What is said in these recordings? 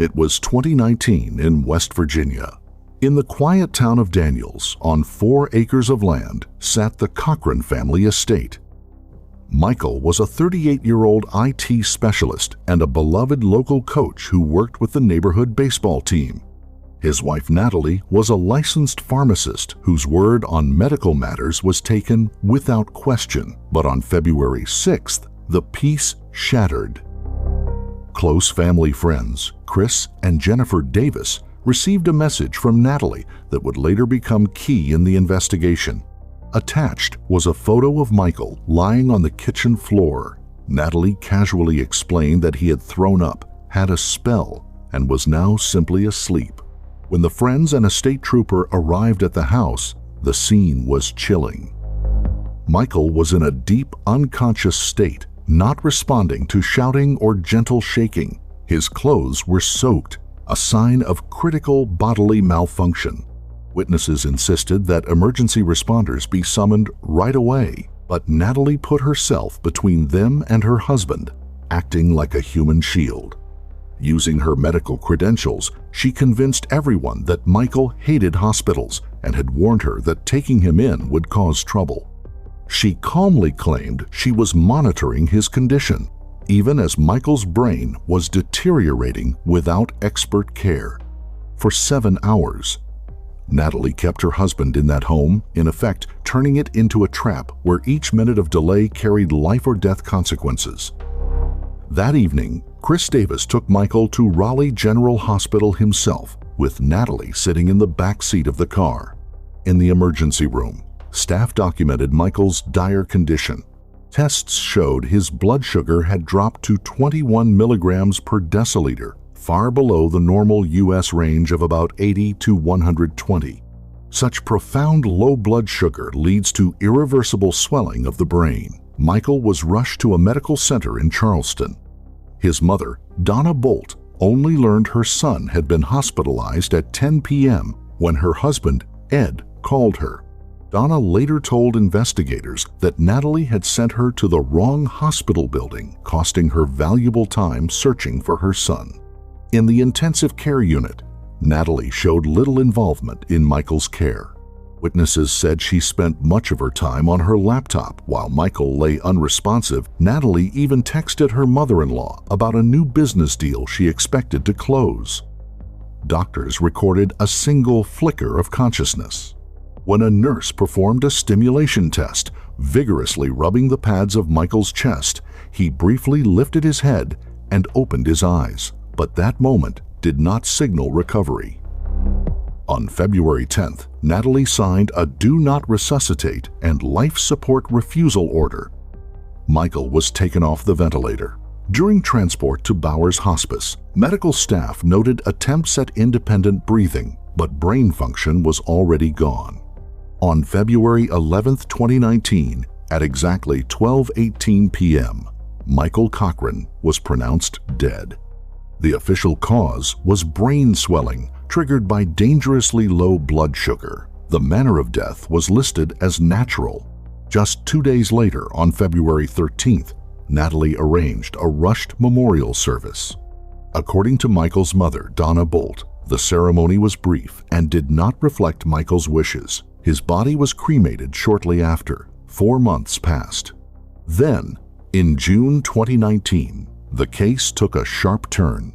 It was 2019 in West Virginia. In the quiet town of Daniels, on 4 acres of land, sat the Cochran family estate. Michael was a 38-year-old IT specialist and a beloved local coach who worked with the neighborhood baseball team. His wife Natalie was a licensed pharmacist whose word on medical matters was taken without question. But on February 6th, the peace shattered. Close family friends, Chris and Jennifer Davis, received a message from Natalie that would later become key in the investigation. Attached was a photo of Michael lying on the kitchen floor. Natalie casually explained that he had thrown up, had a spell, and was now simply asleep. When the friends and a state trooper arrived at the house, the scene was chilling. Michael was in a deep, unconscious state, not responding to shouting or gentle shaking. His clothes were soaked, a sign of critical bodily malfunction. Witnesses insisted that emergency responders be summoned right away, but Natalie put herself between them and her husband, acting like a human shield. Using her medical credentials, she convinced everyone that Michael hated hospitals and had warned her that taking him in would cause trouble. She calmly claimed she was monitoring his condition, even as Michael's brain was deteriorating without expert care. For 7 hours, Natalie kept her husband in that home, in effect turning it into a trap where each minute of delay carried life or death consequences. That evening, Chris Davis took Michael to Raleigh General Hospital himself, with Natalie sitting in the back seat of the car. In the emergency room, staff documented Michael's dire condition. Tests showed his blood sugar had dropped to 21 milligrams per deciliter, far below the normal U.S. range of about 80 to 120. Such profound low blood sugar leads to irreversible swelling of the brain. Michael was rushed to a medical center in Charleston. His mother, Donna Bolt, only learned her son had been hospitalized at 10 p.m. when her husband, Ed, called her. Donna later told investigators that Natalie had sent her to the wrong hospital building, costing her valuable time searching for her son. In the intensive care unit, Natalie showed little involvement in Michael's care. Witnesses said she spent much of her time on her laptop while Michael lay unresponsive. Natalie even texted her mother-in-law about a new business deal she expected to close. Doctors recorded a single flicker of consciousness. When a nurse performed a stimulation test, vigorously rubbing the pads of Michael's chest, he briefly lifted his head and opened his eyes, but that moment did not signal recovery. On February 10th, Natalie signed a do not resuscitate and life support refusal order. Michael was taken off the ventilator. During transport to Bowers Hospice, medical staff noted attempts at independent breathing, but brain function was already gone. On February 11, 2019, at exactly 12:18 p.m., Michael Cochran was pronounced dead. The official cause was brain swelling triggered by dangerously low blood sugar. The manner of death was listed as natural. Just 2 days later, on February 13th, Natalie arranged a rushed memorial service. According to Michael's mother, Donna Bolt, the ceremony was brief and did not reflect Michael's wishes. His body was cremated shortly after. 4 months passed. Then, in June 2019, the case took a sharp turn.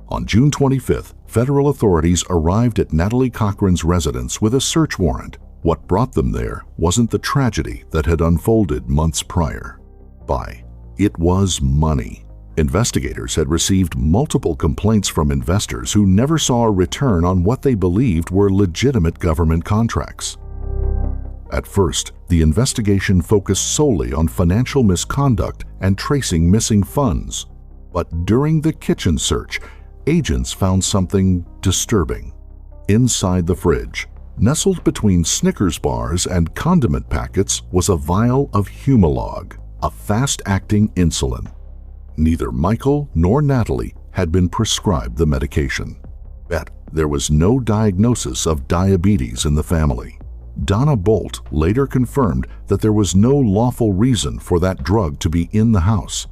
On June 25th, federal authorities arrived at Natalie Cochran's residence with a search warrant. What brought them there wasn't the tragedy that had unfolded months prior. It was money. Investigators had received multiple complaints from investors who never saw a return on what they believed were legitimate government contracts. At first, the investigation focused solely on financial misconduct and tracing missing funds. But during the kitchen search, agents found something disturbing. Inside the fridge, nestled between Snickers bars and condiment packets, was a vial of Humalog, a fast-acting insulin. Neither Michael nor Natalie had been prescribed the medication. Yet there was no diagnosis of diabetes in the family. Donna Bolt later confirmed that there was no lawful reason for that drug to be in the house.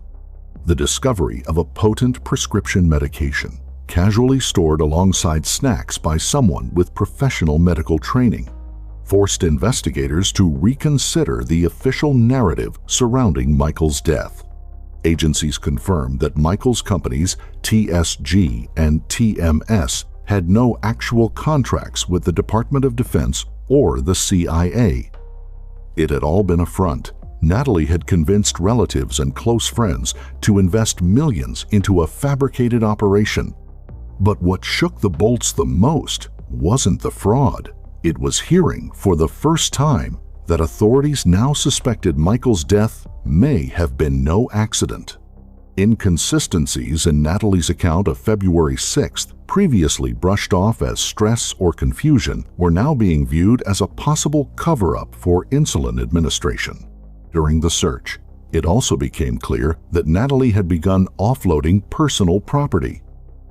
The discovery of a potent prescription medication casually stored alongside snacks by someone with professional medical training, forced investigators to reconsider the official narrative surrounding Michael's death. Agencies confirmed that Michael's companies TSG and TMS had no actual contracts with the Department of Defense or the CIA. It had all been a front. Natalie had convinced relatives and close friends to invest millions into a fabricated operation. But what shook the bolts the most wasn't the fraud. It was hearing for the first time that authorities now suspected Michael's death may have been no accident. Inconsistencies in Natalie's account of February 6th, previously brushed off as stress or confusion, were now being viewed as a possible cover-up for insulin administration. During the search, it also became clear that Natalie had begun offloading personal property.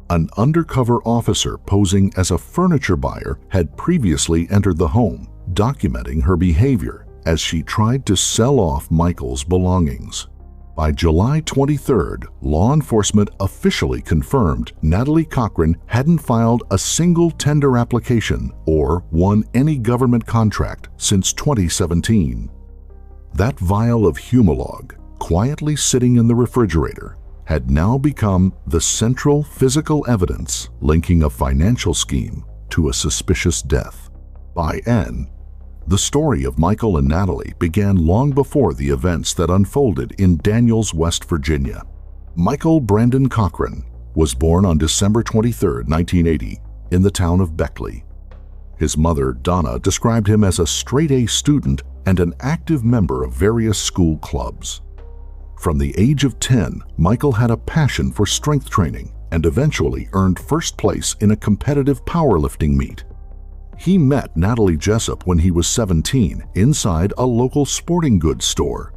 An undercover officer posing as a furniture buyer had previously entered the home, documenting her behavior as she tried to sell off Michael's belongings. By July 23rd, law enforcement officially confirmed Natalie Cochran hadn't filed a single tender application or won any government contract since 2017. That vial of Humalog, quietly sitting in the refrigerator, had now become the central physical evidence linking a financial scheme to a suspicious death. By N, the story of Michael and Natalie began long before the events that unfolded in Daniels, West Virginia. Michael Brandon Cochran was born on December 23, 1980, in the town of Beckley. His mother, Donna, described him as a straight-A student and an active member of various school clubs. From the age of 10, Michael had a passion for strength training and eventually earned first place in a competitive powerlifting meet. He met Natalie Jessup when he was 17 inside a local sporting goods store.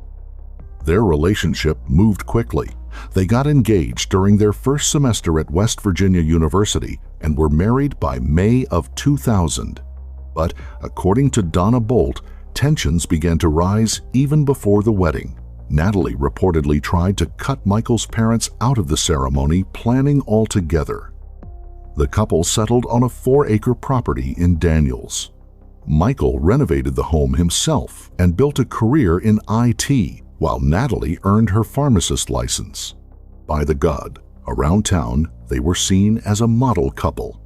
Their relationship moved quickly. They got engaged during their first semester at West Virginia University and were married by May of 2000. But according to Donna Bolt, tensions began to rise even before the wedding. Natalie reportedly tried to cut Michael's parents out of the ceremony, planning altogether. The couple settled on a 4-acre property in Daniels. Michael renovated the home himself and built a career in IT, while Natalie earned her pharmacist license. By the God, around town, they were seen as a model couple.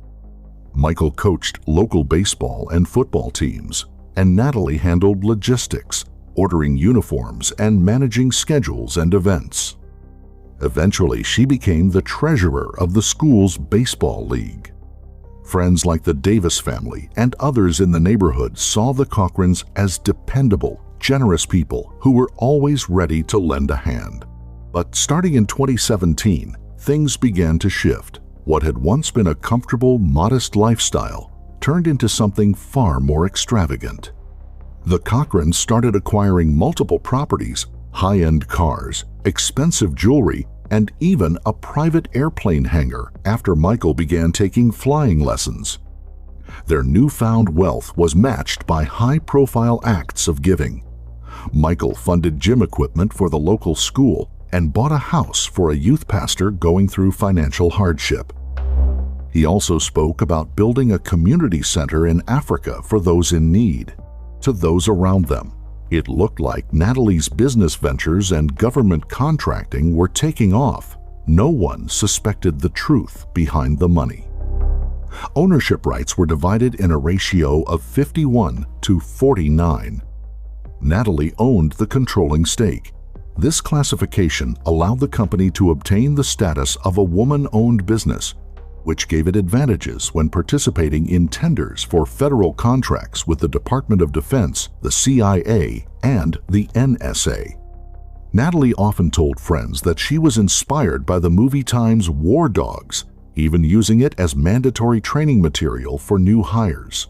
Michael coached local baseball and football teams, and Natalie handled logistics, ordering uniforms and managing schedules and events. Eventually, she became the treasurer of the school's baseball league. Friends like the Davis family and others in the neighborhood saw the Cochrans as dependable, generous people who were always ready to lend a hand. But starting in 2017, things began to shift. What had once been a comfortable, modest lifestyle turned into something far more extravagant. The Cochrans started acquiring multiple properties, high-end cars, expensive jewelry, and even a private airplane hangar after Michael began taking flying lessons. Their newfound wealth was matched by high-profile acts of giving. Michael funded gym equipment for the local school and bought a house for a youth pastor going through financial hardship. He also spoke about building a community center in Africa for those in need. To those around them, it looked like Natalie's business ventures and government contracting were taking off. No one suspected the truth behind the money. Ownership rights were divided in a ratio of 51 to 49. Natalie owned the controlling stake. This classification allowed the company to obtain the status of a woman-owned business, which gave it advantages when participating in tenders for federal contracts with the Department of Defense, the CIA, and the NSA. Natalie often told friends that she was inspired by the movie Time's War Dogs, even using it as mandatory training material for new hires.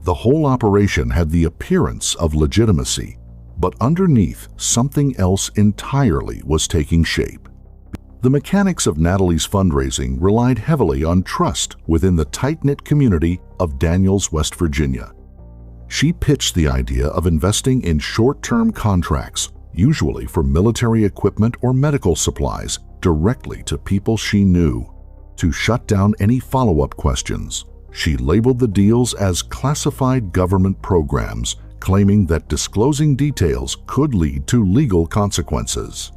The whole operation had the appearance of legitimacy, but underneath, something else entirely was taking shape. The mechanics of Natalie's fundraising relied heavily on trust within the tight-knit community of Daniels, West Virginia. She pitched the idea of investing in short-term contracts, usually for military equipment or medical supplies, directly to people she knew. To shut down any follow-up questions, she labeled the deals as classified government programs, claiming that disclosing details could lead to legal consequences.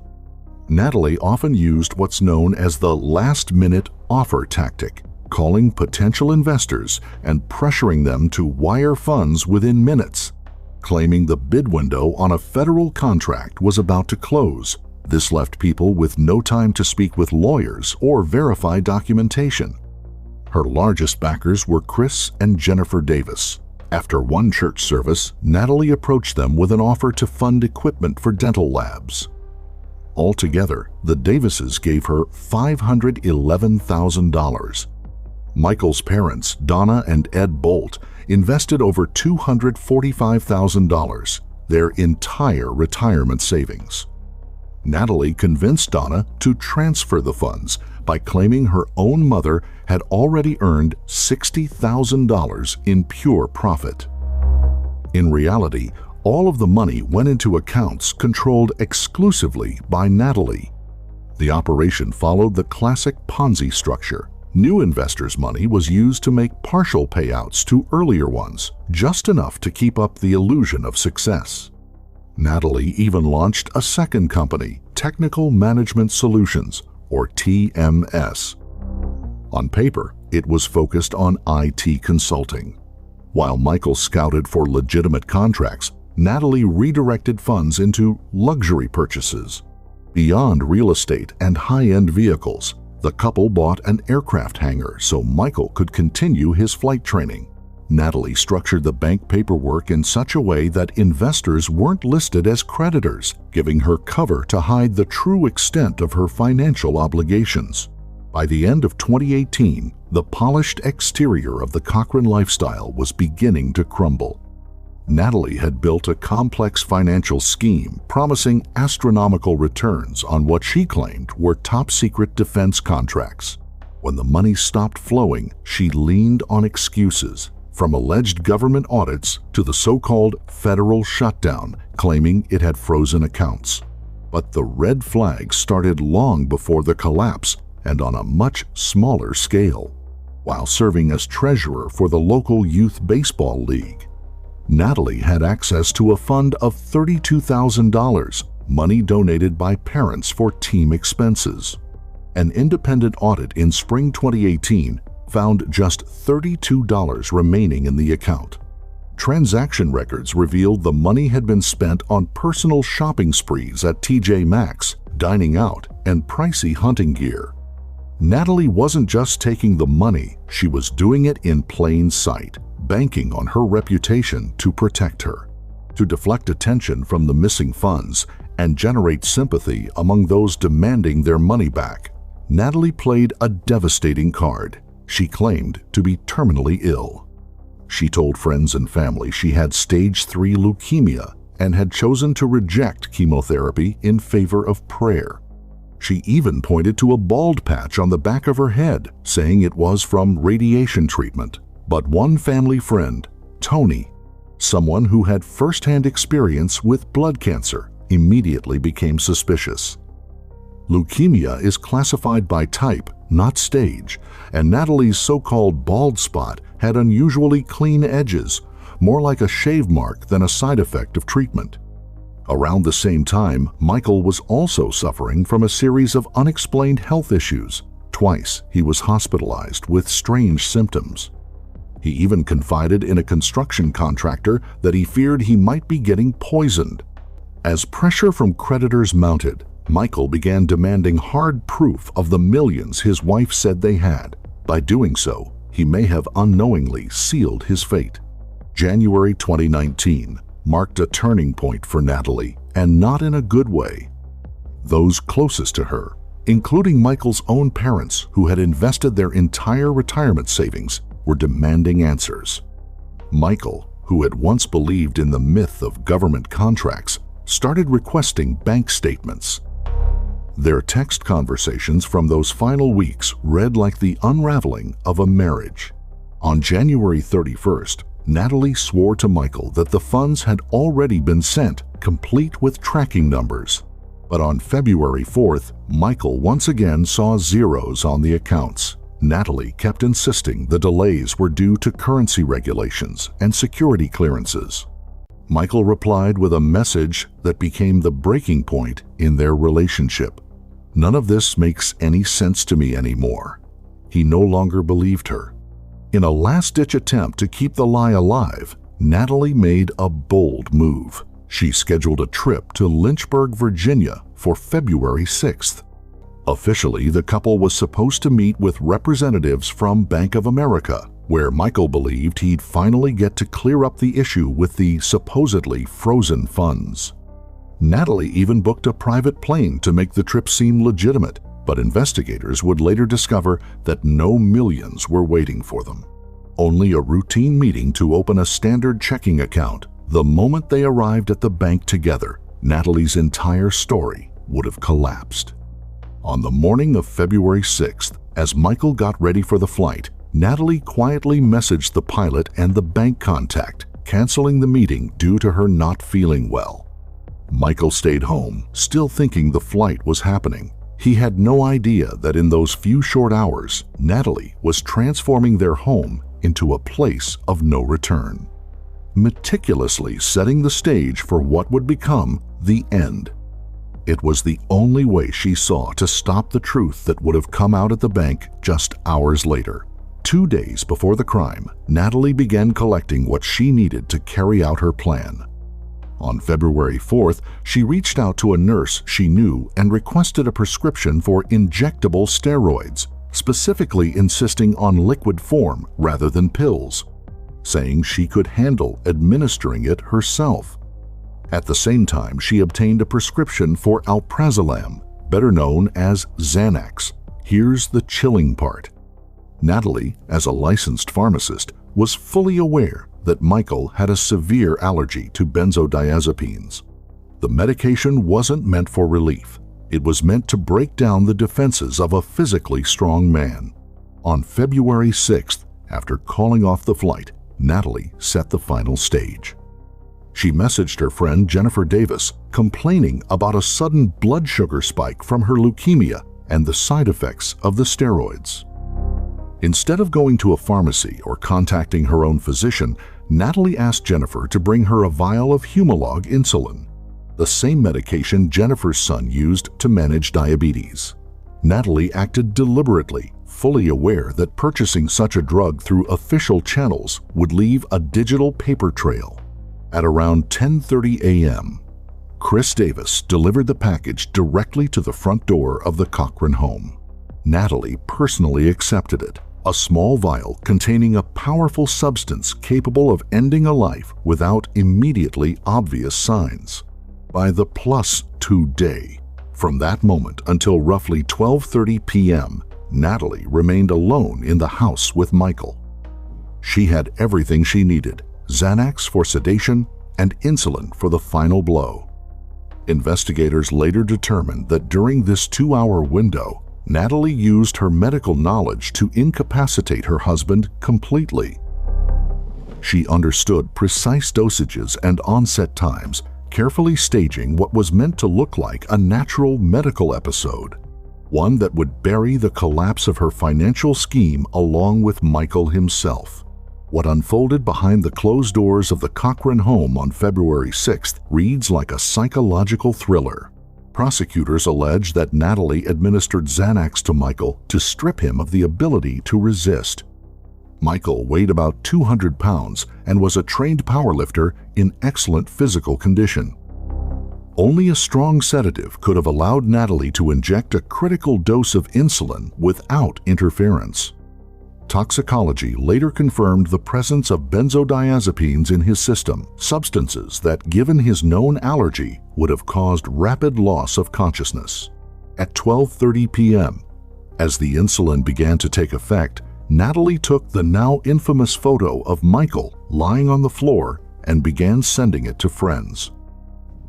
Natalie often used what's known as the last-minute offer tactic, calling potential investors and pressuring them to wire funds within minutes. Claiming the bid window on a federal contract was about to close, this left people with no time to speak with lawyers or verify documentation. Her largest backers were Chris and Jennifer Davis. After one church service, Natalie approached them with an offer to fund equipment for dental labs. Altogether, the Davises gave her $511,000. Michael's parents, Donna and Ed Bolt, invested over $245,000, their entire retirement savings. Natalie convinced Donna to transfer the funds by claiming her own mother had already earned $60,000 in pure profit. In reality, all of the money went into accounts controlled exclusively by Natalie. The operation followed the classic Ponzi structure. New investors' money was used to make partial payouts to earlier ones, just enough to keep up the illusion of success. Natalie even launched a second company, Technical Management Solutions, or TMS. On paper, it was focused on IT consulting. While Michael scouted for legitimate contracts, Natalie redirected funds into luxury purchases. Beyond real estate and high-end vehicles, the couple bought an aircraft hangar so Michael could continue his flight training. Natalie structured the bank paperwork in such a way that investors weren't listed as creditors, giving her cover to hide the true extent of her financial obligations. By the end of 2018, the polished exterior of the Cochran lifestyle was beginning to crumble. Natalie had built a complex financial scheme promising astronomical returns on what she claimed were top-secret defense contracts. When the money stopped flowing, she leaned on excuses, from alleged government audits to the so-called federal shutdown, claiming it had frozen accounts. But the red flags started long before the collapse and on a much smaller scale. While serving as treasurer for the local youth baseball league, Natalie had access to a fund of $32,000, money donated by parents for team expenses. An independent audit in spring 2018 found just $32 remaining in the account. Transaction records revealed the money had been spent on personal shopping sprees at TJ Maxx, dining out, and pricey hunting gear. Natalie wasn't just taking the money, she was doing it in plain sight, banking on her reputation to protect her. To deflect attention from the missing funds and generate sympathy among those demanding their money back, Natalie played a devastating card. She claimed to be terminally ill. She told friends and family she had stage 3 leukemia and had chosen to reject chemotherapy in favor of prayer. She even pointed to a bald patch on the back of her head, saying it was from radiation treatment. But one family friend, Tony, someone who had first-hand experience with blood cancer, immediately became suspicious. Leukemia is classified by type, not stage, and Natalie's so-called bald spot had unusually clean edges, more like a shave mark than a side effect of treatment. Around the same time, Michael was also suffering from a series of unexplained health issues. Twice, he was hospitalized with strange symptoms. He even confided in a construction contractor that he feared he might be getting poisoned. As pressure from creditors mounted, Michael began demanding hard proof of the millions his wife said they had. By doing so, he may have unknowingly sealed his fate. January 2019 marked a turning point for Natalie, and not in a good way. Those closest to her, including Michael's own parents who had invested their entire retirement savings, were demanding answers. Michael, who had once believed in the myth of government contracts, started requesting bank statements. Their text conversations from those final weeks read like the unraveling of a marriage. On January 31st, Natalie swore to Michael that the funds had already been sent, complete with tracking numbers. But on February 4th, Michael once again saw zeros on the accounts. Natalie kept insisting the delays were due to currency regulations and security clearances. Michael replied with a message that became the breaking point in their relationship. "None of this makes any sense to me anymore." He no longer believed her. In a last-ditch attempt to keep the lie alive, Natalie made a bold move. She scheduled a trip to Lynchburg, Virginia for February 6th. Officially, the couple was supposed to meet with representatives from Bank of America, where Michael believed he'd finally get to clear up the issue with the supposedly frozen funds. Natalie even booked a private plane to make the trip seem legitimate, but investigators would later discover that no millions were waiting for them. Only a routine meeting to open a standard checking account. The moment they arrived at the bank together, Natalie's entire story would have collapsed. On the morning of February 6th, as Michael got ready for the flight, Natalie quietly messaged the pilot and the bank contact, canceling the meeting due to her not feeling well. Michael stayed home, still thinking the flight was happening. He had no idea that in those few short hours, Natalie was transforming their home into a place of no return, meticulously setting the stage for what would become the end. It was the only way she saw to stop the truth that would have come out at the bank just hours later. 2 days before the crime, Natalie began collecting what she needed to carry out her plan. On February 4th, she reached out to a nurse she knew and requested a prescription for injectable steroids, specifically insisting on liquid form rather than pills, saying she could handle administering it herself. At the same time, she obtained a prescription for alprazolam, better known as Xanax. Here's the chilling part. Natalie, as a licensed pharmacist, was fully aware that Michael had a severe allergy to benzodiazepines. The medication wasn't meant for relief. It was meant to break down the defenses of a physically strong man. On February 6th, after calling off the flight, Natalie set the final stage. She messaged her friend Jennifer Davis, complaining about a sudden blood sugar spike from her leukemia and the side effects of the steroids. Instead of going to a pharmacy or contacting her own physician, Natalie asked Jennifer to bring her a vial of Humalog insulin, the same medication Jennifer's son used to manage diabetes. Natalie acted deliberately, fully aware that purchasing such a drug through official channels would leave a digital paper trail. At around 10:30 a.m., Chris Davis delivered the package directly to the front door of the Cochran home. Natalie personally accepted it, a small vial containing a powerful substance capable of ending a life without immediately obvious signs. By the +2 day, from that moment until roughly 12:30 p.m., Natalie remained alone in the house with Michael. She had everything she needed: Xanax for sedation and insulin for the final blow. Investigators later determined that during this 2-hour window, Natalie used her medical knowledge to incapacitate her husband completely. She understood precise dosages and onset times, carefully staging what was meant to look like a natural medical episode, one that would bury the collapse of her financial scheme along with Michael himself. What unfolded behind the closed doors of the Cochran home on February 6th reads like a psychological thriller. Prosecutors allege that Natalie administered Xanax to Michael to strip him of the ability to resist. Michael weighed about 200 pounds and was a trained powerlifter in excellent physical condition. Only a strong sedative could have allowed Natalie to inject a critical dose of insulin without interference. Toxicology later confirmed the presence of benzodiazepines in his system, substances that, given his known allergy, would have caused rapid loss of consciousness. At 12:30 p.m., as the insulin began to take effect, Natalie took the now infamous photo of Michael lying on the floor and began sending it to friends.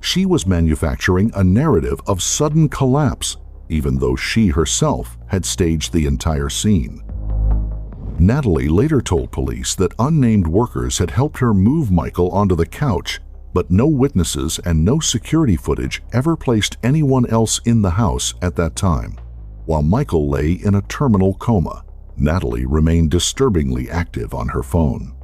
She was manufacturing a narrative of sudden collapse, even though she herself had staged the entire scene. Natalie later told police that unnamed workers had helped her move Michael onto the couch, but no witnesses and no security footage ever placed anyone else in the house at that time. While Michael lay in a terminal coma, Natalie remained disturbingly active on her phone.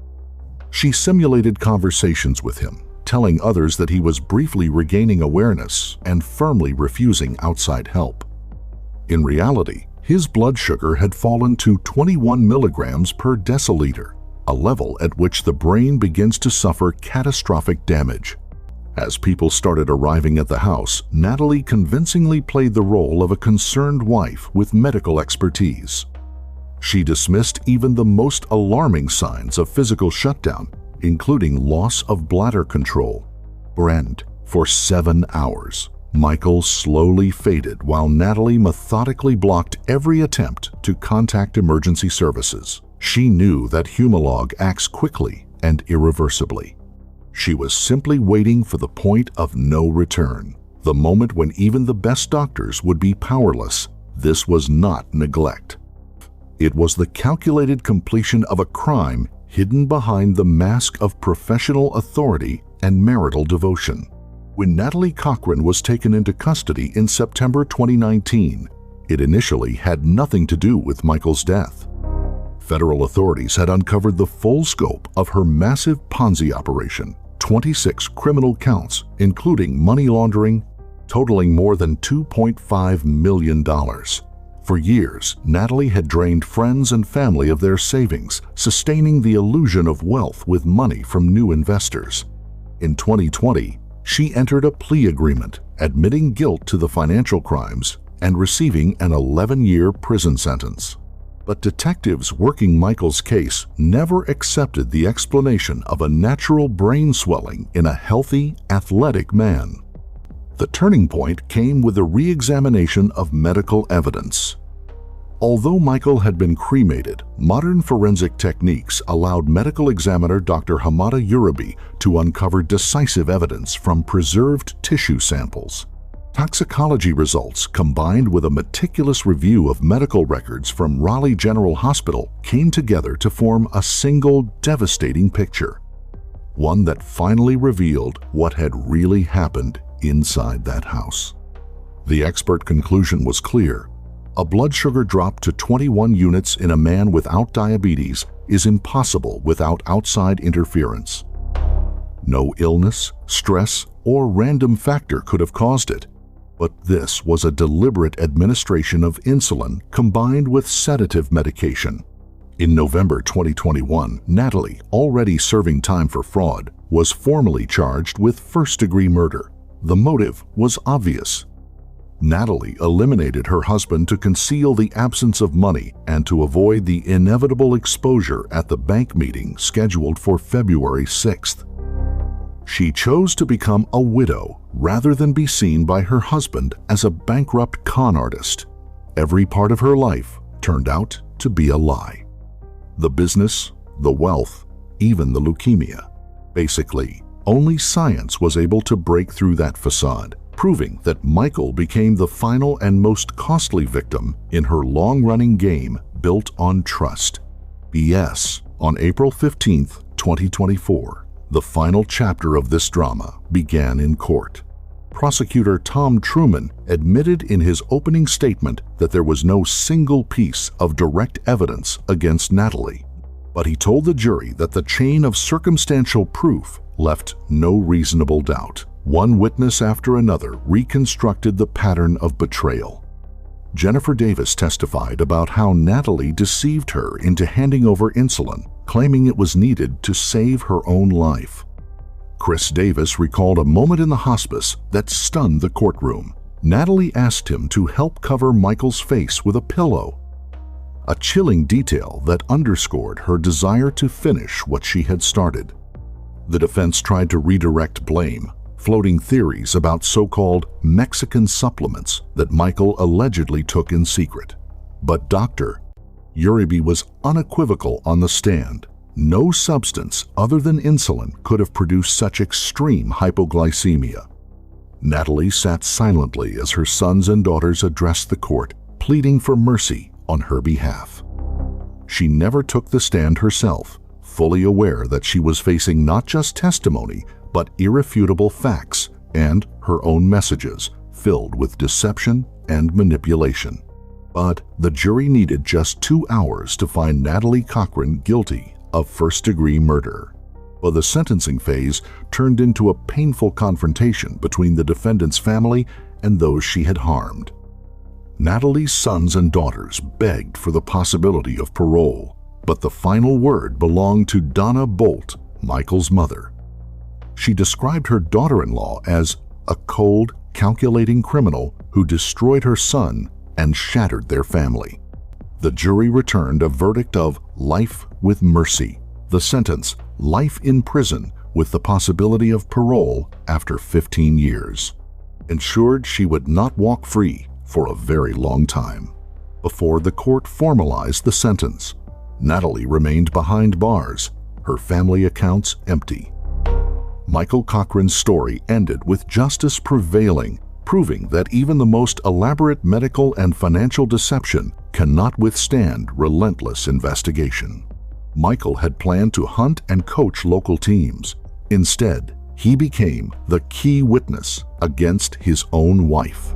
She simulated conversations with him, telling others that he was briefly regaining awareness and firmly refusing outside help. In reality, his blood sugar had fallen to 21 milligrams per deciliter, a level at which the brain begins to suffer catastrophic damage. As people started arriving at the house, Natalie convincingly played the role of a concerned wife with medical expertise. She dismissed even the most alarming signs of physical shutdown, including loss of bladder control. For 7 hours, Michael slowly faded while Natalie methodically blocked every attempt to contact emergency services. She knew that Humalog acts quickly and irreversibly. She was simply waiting for the point of no return, the moment when even the best doctors would be powerless. This was not neglect. It was the calculated completion of a crime hidden behind the mask of professional authority and marital devotion. When Natalie Cochran was taken into custody in September 2019, it initially had nothing to do with Michael's death. Federal authorities had uncovered the full scope of her massive Ponzi operation, 26 criminal counts, including money laundering, totaling more than $2.5 million. For years, Natalie had drained friends and family of their savings, sustaining the illusion of wealth with money from new investors. In 2020, she entered a plea agreement, admitting guilt to the financial crimes and receiving an 11-year prison sentence. But detectives working Michael's case never accepted the explanation of a natural brain swelling in a healthy, athletic man. The turning point came with a re-examination of medical evidence. Although Michael had been cremated, modern forensic techniques allowed medical examiner Dr. Hamada Urabi to uncover decisive evidence from preserved tissue samples. Toxicology results, combined with a meticulous review of medical records from Raleigh General Hospital, came together to form a single devastating picture. One that finally revealed what had really happened inside that house. The expert conclusion was clear. A blood sugar drop to 21 units in a man without diabetes is impossible without outside interference. No illness, stress, or random factor could have caused it. But this was a deliberate administration of insulin combined with sedative medication. In November 2021, Natalie, already serving time for fraud, was formally charged with first-degree murder. The motive was obvious. Natalie eliminated her husband to conceal the absence of money and to avoid the inevitable exposure at the bank meeting scheduled for February 6th. She chose to become a widow rather than be seen by her husband as a bankrupt con artist. Every part of her life turned out to be a lie. The business, the wealth, even the leukemia. Basically, only science was able to break through that facade, proving that Michael became the final and most costly victim in her long-running game built on trust. Yes, on April 15, 2024, the final chapter of this drama began in court. Prosecutor Tom Truman admitted in his opening statement that there was no single piece of direct evidence against Natalie, but he told the jury that the chain of circumstantial proof left no reasonable doubt. One witness after another reconstructed the pattern of betrayal. Jennifer Davis testified about how Natalie deceived her into handing over insulin, claiming it was needed to save her own life. Chris Davis recalled a moment in the hospice that stunned the courtroom. Natalie asked him to help cover Michael's face with a pillow, a chilling detail that underscored her desire to finish what she had started. The defense tried to redirect blame, floating theories about so-called Mexican supplements that Michael allegedly took in secret. But Dr. Urabi was unequivocal on the stand. No substance other than insulin could have produced such extreme hypoglycemia. Natalie sat silently as her sons and daughters addressed the court, pleading for mercy on her behalf. She never took the stand herself, fully aware that she was facing not just testimony, but irrefutable facts and her own messages filled with deception and manipulation. But the jury needed just 2 hours to find Natalie Cochran guilty of first-degree murder. But the sentencing phase turned into a painful confrontation between the defendant's family and those she had harmed. Natalie's sons and daughters begged for the possibility of parole, but the final word belonged to Donna Bolt, Michael's mother. She described her daughter-in-law as a cold, calculating criminal who destroyed her son and shattered their family. The jury returned a verdict of life with mercy. The sentence, life in prison with the possibility of parole after 15 years, ensured she would not walk free for a very long time. Before the court formalized the sentence, Natalie remained behind bars, her family accounts empty. Michael Cochran's story ended with justice prevailing, proving that even the most elaborate medical and financial deception cannot withstand relentless investigation. Michael had planned to hunt and coach local teams. Instead, he became the key witness against his own wife.